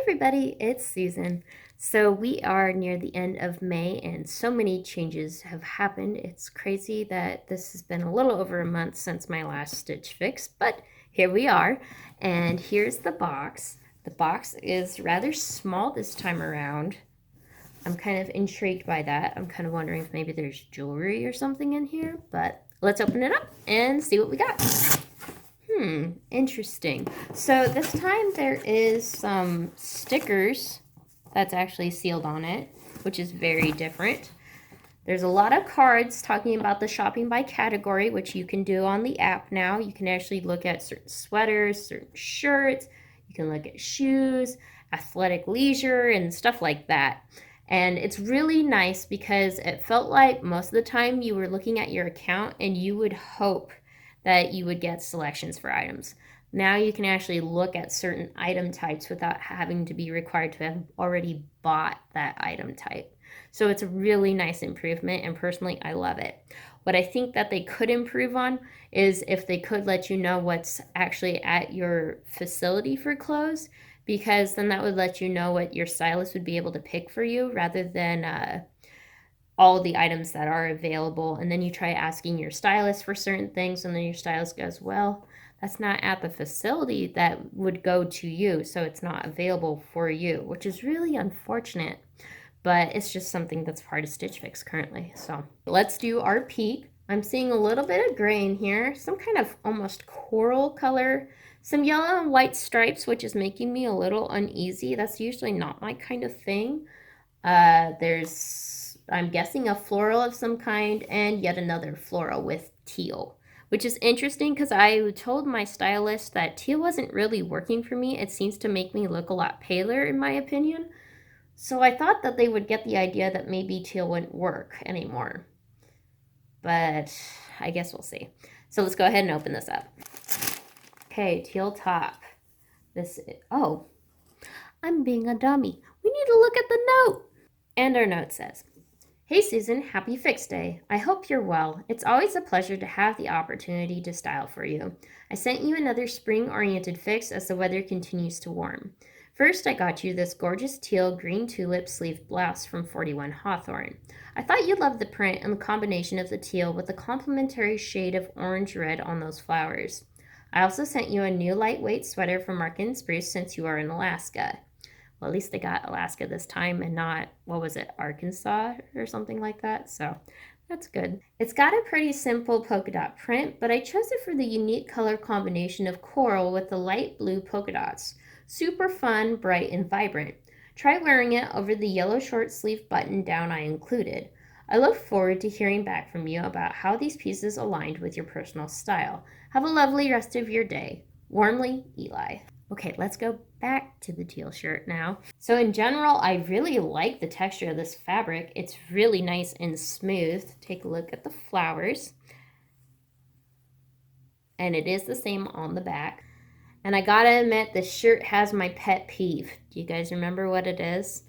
everybody, it's Susan. So we are near the end of May and so many changes have happened. It's crazy that this has been a little over a month since my last stitch fix, but here we are. And here's the box. The box is rather small this time around. I'm kind of intrigued by that. I'm kind of wondering if maybe there's jewelry or something in here, but let's open it up and see what we got. Interesting. So this time there is some stickers that's actually sealed on it, which is very different. There's a lot of cards talking about the shopping by category, which you can do on the app now. You can actually look at certain sweaters, certain shirts. You can look at shoes, athletic leisure, and stuff like that. And it's really nice because it felt like most of the time you were looking at your account and you would hope that you would get selections for items. Now you can actually look at certain item types without having to be required to have already bought that item type. So it's a really nice improvement, and personally I love it. What I think that they could improve on is if they could let you know what's actually at your facility for clothes, because then that would let you know what your stylist would be able to pick for you rather than all the items that are available, and then you try asking your stylist for certain things, and then your stylist goes, well, that's not at the facility that would go to you, so it's not available for you, which is really unfortunate, but it's just something that's part of Stitch Fix currently. So let's do our peek. I'm seeing a little bit of gray in here, some kind of almost coral color, some yellow and white stripes, which is making me a little uneasy. That's usually not my kind of thing. There's, I'm guessing, a floral of some kind, and yet another floral with teal, which is interesting because I told my stylist that teal wasn't really working for me. It seems to make me look a lot paler, in my opinion. So I thought that they would get the idea that maybe teal wouldn't work anymore. But I guess we'll see. So let's go ahead and open this up. Okay, teal top. Oh, I'm being a dummy. We need to look at the note. And our note says, hey Susan, happy Fix Day. I hope you're well. It's always a pleasure to have the opportunity to style for you. I sent you another spring-oriented fix as the weather continues to warm. First, I got you this gorgeous teal green tulip sleeve blouse from 41 Hawthorne. I thought you'd love the print and the combination of the teal with the complementary shade of orange-red on those flowers. I also sent you a new lightweight sweater from Mark & Spruce since you are in Alaska. Well, at least they got Alaska this time and not, what was it, Arkansas or something like that. So that's good. It's got a pretty simple polka dot print, but I chose it for the unique color combination of coral with the light blue polka dots. Super fun, bright, and vibrant. Try wearing it over the yellow short sleeve button down I included. I look forward to hearing back from you about how these pieces aligned with your personal style. Have a lovely rest of your day. Warmly, Eli. Okay, let's go back to the teal shirt now. So in general, I really like the texture of this fabric. It's really nice and smooth. Take a look at the flowers. And it is the same on the back. And I gotta admit, this shirt has my pet peeve. Do you guys remember what it is?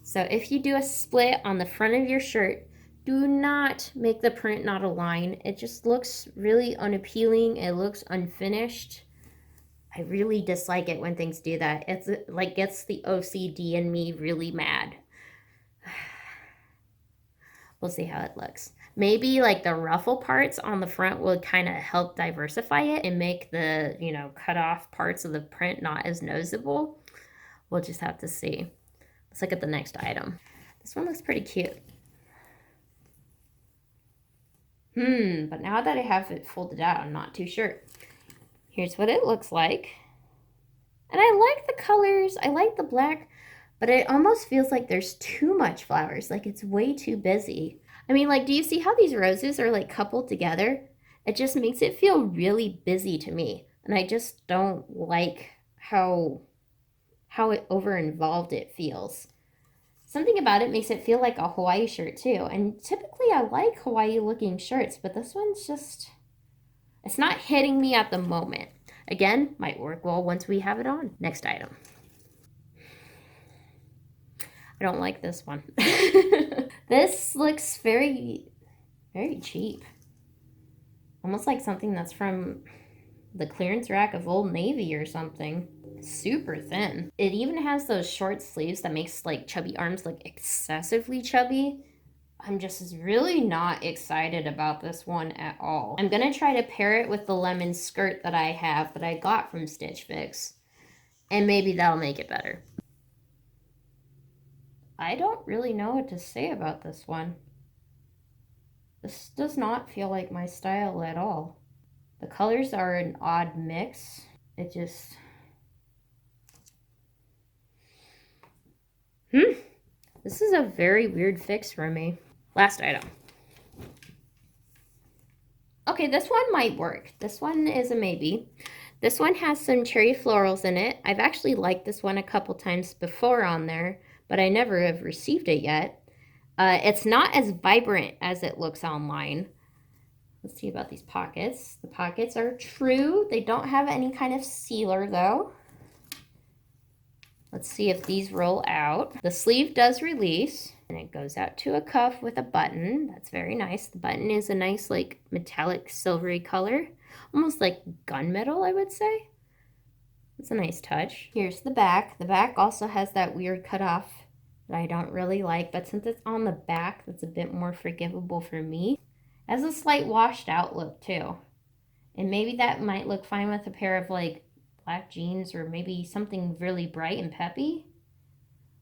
So if you do a split on the front of your shirt, do not make the print not align. It just looks really unappealing. It looks unfinished. I really dislike it when things do that. It's like gets the OCD in me really mad. We'll see how it looks. Maybe like the ruffle parts on the front will kind of help diversify it and make the, cut off parts of the print not as noticeable. We'll just have to see. Let's look at the next item. This one looks pretty cute. But now that I have it folded out, I'm not too sure. Here's what it looks like. And I like the colors. I like the black, but it almost feels like there's too much flowers. Like it's way too busy. I mean, like, do you see how these roses are like coupled together? It just makes it feel really busy to me. And I just don't like how it over-involved it feels. Something about it makes it feel like a Hawaii shirt too. And typically I like Hawaii looking shirts, but this one's just, it's not hitting me at the moment. Again, might work well once we have it on. Next item. I don't like this one. This looks very, very cheap. Almost like something that's from the clearance rack of Old Navy or something. super thin. It even has those short sleeves that makes like chubby arms look excessively chubby. I'm just really not excited about this one at all. I'm gonna try to pair it with the lemon skirt that I have that I got from Stitch Fix, and maybe that'll make it better. I don't really know what to say about this one. This does not feel like my style at all. The colors are an odd mix. It just... This is a very weird fix for me. Last item. Okay, this one might work. This one is a maybe. This one has some cherry florals in it. I've actually liked this one a couple times before on there, but I never have received it yet. It's not as vibrant as it looks online. Let's see about these pockets. The pockets are true. They don't have any kind of sealer though. Let's see if these roll out. The sleeve does release, and it goes out to a cuff with a button. That's very nice. The button is a nice like metallic silvery color, almost like gunmetal, I would say. It's a nice touch. Here's the back. The back also has that weird cutoff that I don't really like, but since it's on the back, that's a bit more forgivable for me. It has a slight washed out look too, and maybe that might look fine with a pair of like black jeans or maybe something really bright and peppy.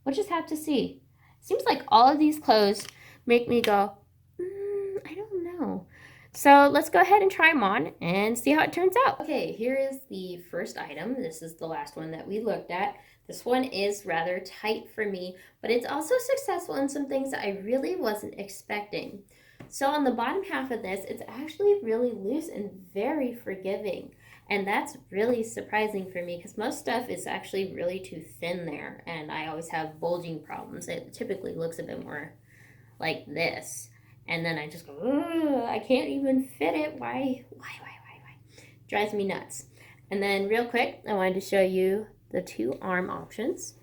We'll just have to see. Seems like all of these clothes make me go, I don't know. So let's go ahead and try them on and see how it turns out. Okay, here is the first item. This is the last one that we looked at. This one is rather tight for me, but it's also successful in some things that I really wasn't expecting. So on the bottom half of this, it's actually really loose and very forgiving. And that's really surprising for me because most stuff is actually really too thin there, and I always have bulging problems. It typically looks a bit more like this. And then I just go, I can't even fit it. Why? Drives me nuts. And then real quick, I wanted to show you the two arm options.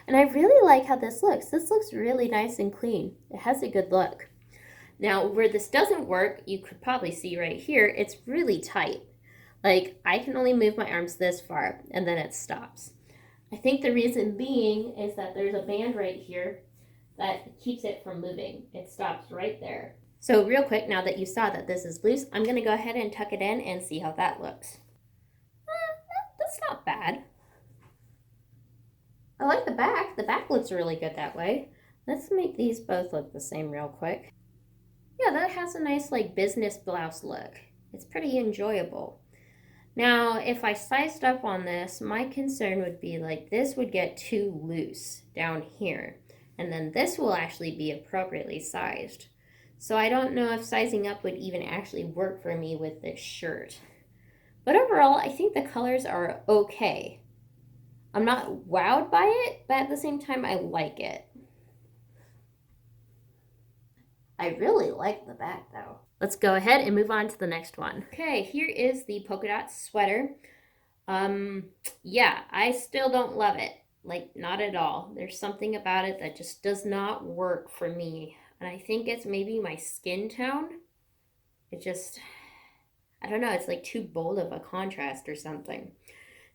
And I really like how this looks. This looks really nice and clean. It has a good look. Now, where this doesn't work, you could probably see right here, it's really tight. Like, I can only move my arms this far, and then it stops. I think the reason being is that there's a band right here that keeps it from moving. It stops right there. So real quick, now that you saw that this is loose, I'm going to go ahead and tuck it in and see how that looks. That's not bad. I like the back. The back looks really good that way. Let's make these both look the same real quick. Yeah, that has a nice like business blouse look. It's pretty enjoyable. Now, if I sized up on this, my concern would be like this would get too loose down here. And then this will actually be appropriately sized. So I don't know if sizing up would even actually work for me with this shirt. But overall, I think the colors are okay. I'm not wowed by it, but at the same time, I like it. I really like the back though. Let's go ahead and move on to the next one. Okay, here is the polka dot sweater. Yeah, I still don't love it. Like, not at all. There's something about it that just does not work for me. And I think it's maybe my skin tone. It just, I don't know, it's like too bold of a contrast or something.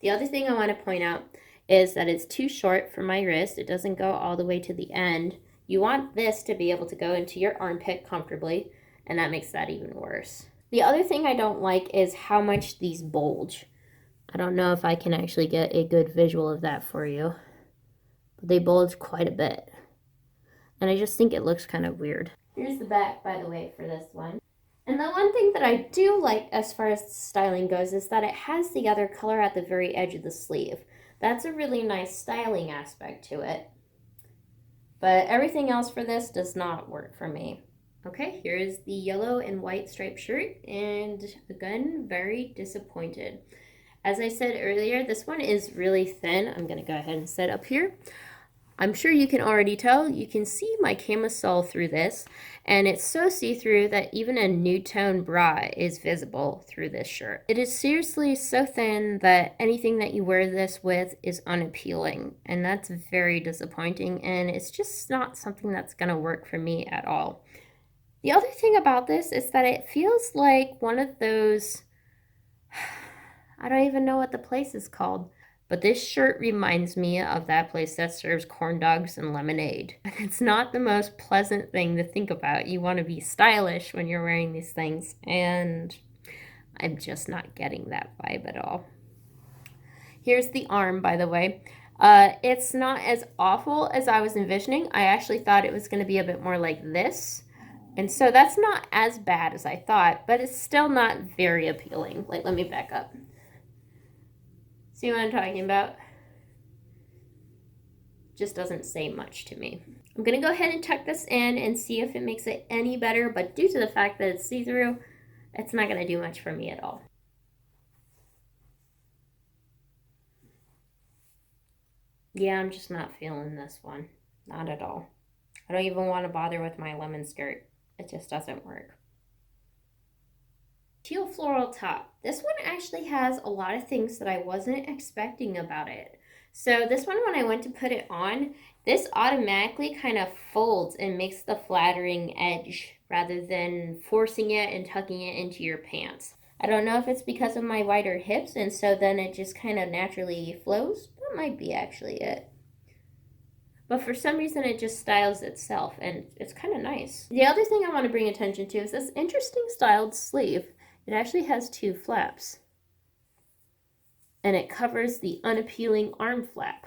The other thing I want to point out is that it's too short for my wrist. It doesn't go all the way to the end. You want this to be able to go into your armpit comfortably, and that makes that even worse. The other thing I don't like is how much these bulge. I don't know if I can actually get a good visual of that for you, but they bulge quite a bit. And I just think it looks kind of weird. Here's the back, by the way, for this one. And the one thing that I do like as far as styling goes is that it has the other color at the very edge of the sleeve. That's a really nice styling aspect to it. But everything else for this does not work for me. Okay, here is the yellow and white striped shirt, and again, very disappointed. As I said earlier, this one is really thin. I'm gonna go ahead and set up here. I'm sure you can already tell, you can see my camisole through this, and it's so see-through that even a nude tone bra is visible through this shirt. It is seriously so thin that anything that you wear this with is unappealing, and that's very disappointing, and it's just not something that's gonna work for me at all. The other thing about this is that it feels like one of those, I don't even know what the place is called, But this shirt reminds me of that place that serves corn dogs and lemonade. And it's not the most pleasant thing to think about. You want to be stylish when you're wearing these things, and I'm just not getting that vibe at all. Here's the arm, by the way. It's not as awful as I was envisioning. I actually thought it was going to be a bit more like this. And so that's not as bad as I thought, but it's still not very appealing. Like, let me back up. See what I'm talking about? Just doesn't say much to me. I'm going to go ahead and tuck this in and see if it makes it any better, but due to the fact that it's see-through, it's not going to do much for me at all. Yeah, I'm just not feeling this one. Not at all. I don't even want to bother with my lemon skirt. It just doesn't work. Teal floral top. This one actually has a lot of things that I wasn't expecting about it. So this one, when I went to put it on, this automatically kind of folds and makes the flattering edge rather than forcing it and tucking it into your pants. I don't know if it's because of my wider hips, and so then it just kind of naturally flows. That might be actually it. But for some reason it just styles itself, and it's kind of nice. The other thing I want to bring attention to is this interesting styled sleeve. It actually has 2 flaps. And it covers the unappealing arm flap.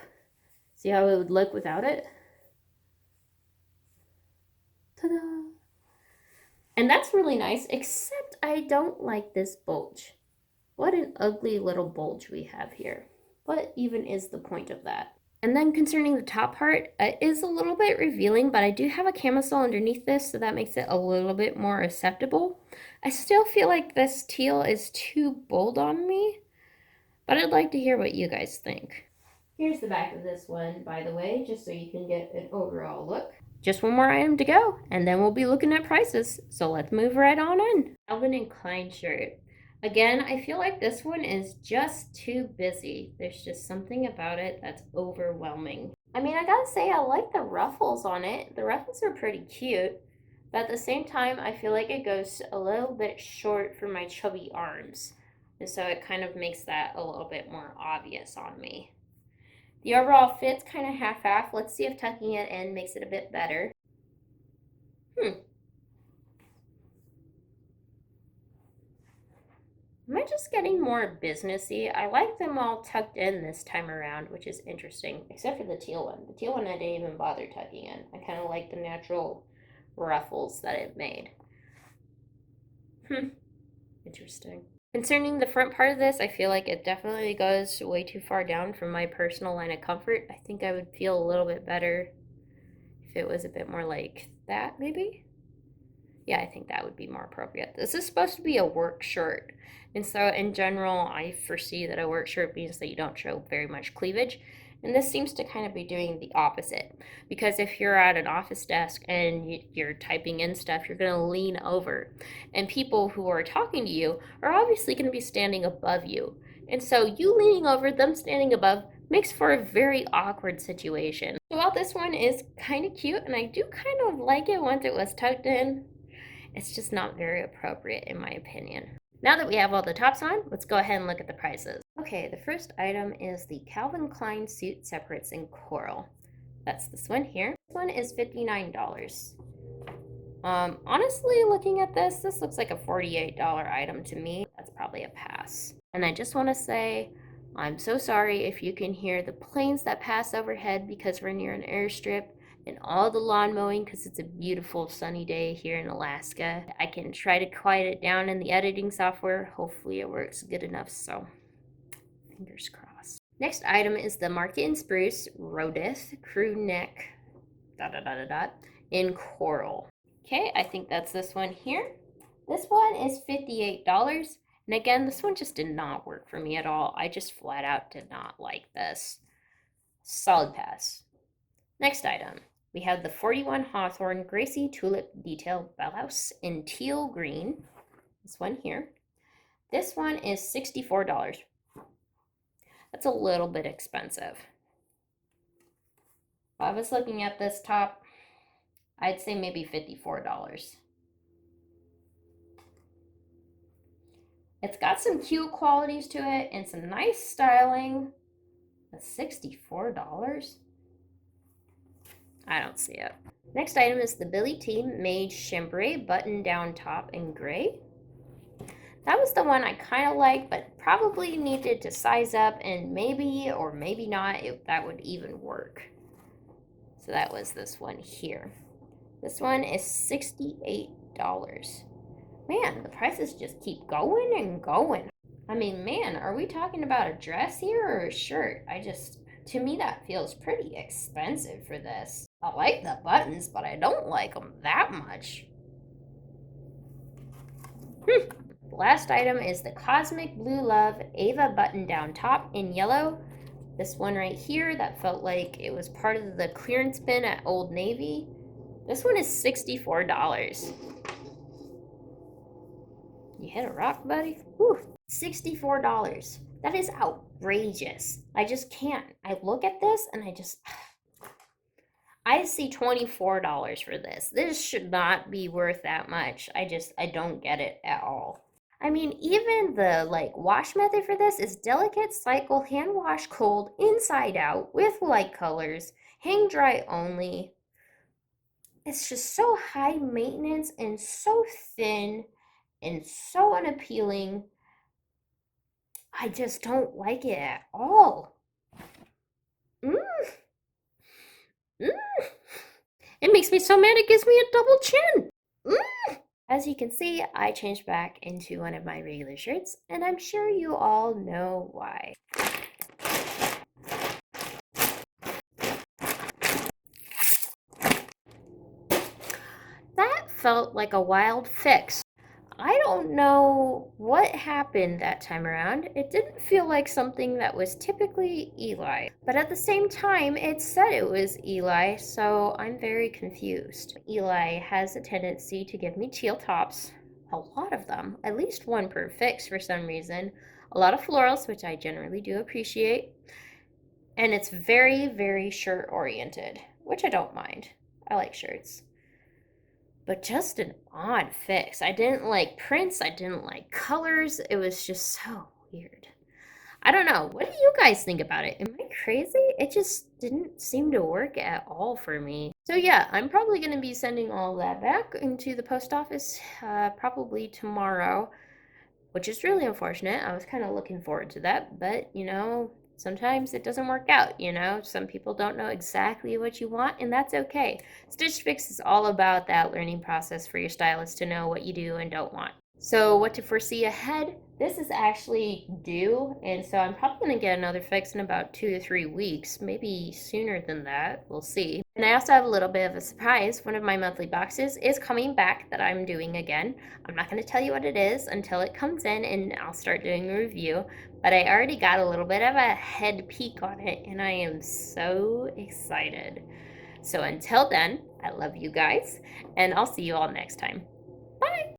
See how it would look without it? Ta-da! And that's really nice, except I don't like this bulge. What an ugly little bulge we have here. What even is the point of that? And then concerning the top part, it is a little bit revealing, but I do have a camisole underneath this, so that makes it a little bit more acceptable. I still feel like this teal is too bold on me, but I'd like to hear what you guys think. Here's the back of this one, by the way, just so you can get an overall look. Just one more item to go, and then we'll be looking at prices. So let's move right on in. Calvin Klein shirt. Again, I feel like this one is just too busy. There's just something about it that's overwhelming. I mean, I gotta say, I like the ruffles on it. The ruffles are pretty cute, but at the same time, I feel like it goes a little bit short for my chubby arms. And so it kind of makes that a little bit more obvious on me. The overall fit's kind of half-half. Let's see if tucking it in makes it a bit better. Am I just getting more businessy? I like them all tucked in this time around, which is interesting, except for the teal one. The teal one I didn't even bother tucking in. I kind of like the natural ruffles that it made. Interesting. Concerning the front part of this, I feel like it definitely goes way too far down from my personal line of comfort. I think I would feel a little bit better if it was a bit more like that, maybe? Yeah, I think that would be more appropriate. This is supposed to be a work shirt. And so in general, I foresee that a work shirt means that you don't show very much cleavage. And this seems to kind of be doing the opposite. Because if you're at an office desk and you're typing in stuff, you're going to lean over. And people who are talking to you are obviously going to be standing above you. And so you leaning over, them standing above, makes for a very awkward situation. So while this one is kind of cute, and I do kind of like it once it was tucked in, it's just not very appropriate in my opinion. Now that we have all the tops on, let's go ahead and look at the prices. Okay, the first item is the Calvin Klein suit separates in coral. That's this one here. This one is $59. Honestly, looking at this looks like a $48 item to me. That's probably a pass. And I just want to say, I'm so sorry if you can hear the planes that pass overhead because we're near an airstrip, and all the lawn mowing because it's a beautiful sunny day here in Alaska. I can try to quiet it down in the editing software. Hopefully it works good enough, so fingers crossed. Next item is the Market & Spruce Rodith crew neck in coral. Okay, I think that's this one here. This one is $58. And again, this one just did not work for me at all. I just flat out did not like this. Solid pass. Next item. We have the 41 Hawthorne Gracie Tulip Detail Blouse in teal green. This one here. This one is $64. That's a little bit expensive. If I was looking at this top, I'd say maybe $54. It's got some cute qualities to it and some nice styling, $64? I don't see it. Next item is the Billy T Made Chambray button-down top in gray. That was the one I kind of liked, but probably needed to size up, and maybe or maybe not, that would even work. So that was this one here. This one is $68. Man, the prices just keep going and going. I mean, man, are we talking about a dress here or a shirt? To me, that feels pretty expensive for this. I like the buttons, but I don't like them that much. The last item is the Cosmic Blue Love Ava button-down top in yellow. This one right here that felt like it was part of the clearance bin at Old Navy. This one is $64. You hit a rock, buddy? Whew. $64. That is outrageous. I just can't. I look at this and I see $24 for this. This should not be worth that much. I don't get it at all. I mean, even the wash method for this is delicate cycle hand wash cold inside out with light colors, hang dry only. It's just so high maintenance and so thin and so unappealing. I just don't like it at all. It makes me so mad it gives me a double chin. As you can see, I changed back into one of my regular shirts, and I'm sure you all know why. That felt like a wild fix. I don't know what happened that time around. It didn't feel like something that was typically Eli. But at the same time, it said it was Eli, so I'm very confused. Eli has a tendency to give me teal tops. A lot of them. At least one per fix for some reason. A lot of florals, which I generally do appreciate. And it's very, very shirt oriented, which I don't mind. I like shirts. But just an odd fix. I didn't like prints. I didn't like colors. It was just so weird. I don't know. What do you guys think about it? Am I crazy? It just didn't seem to work at all for me. So yeah, I'm probably going to be sending all that back into the post office probably tomorrow, which is really unfortunate. I was kind of looking forward to that, but sometimes it doesn't work out, Some people don't know exactly what you want, and that's okay. Stitch Fix is all about that learning process for your stylist to know what you do and don't want. So what to foresee ahead, this is actually due, and so I'm probably going to get another fix in about 2 to 3 weeks, maybe sooner than that, we'll see. And I also have a little bit of a surprise. One of my monthly boxes is coming back that I'm doing again. I'm not going to tell you what it is until it comes in, and I'll start doing a review, but I already got a little bit of a head peek on it, and I am so excited. So until then, I love you guys, and I'll see you all next time. Bye!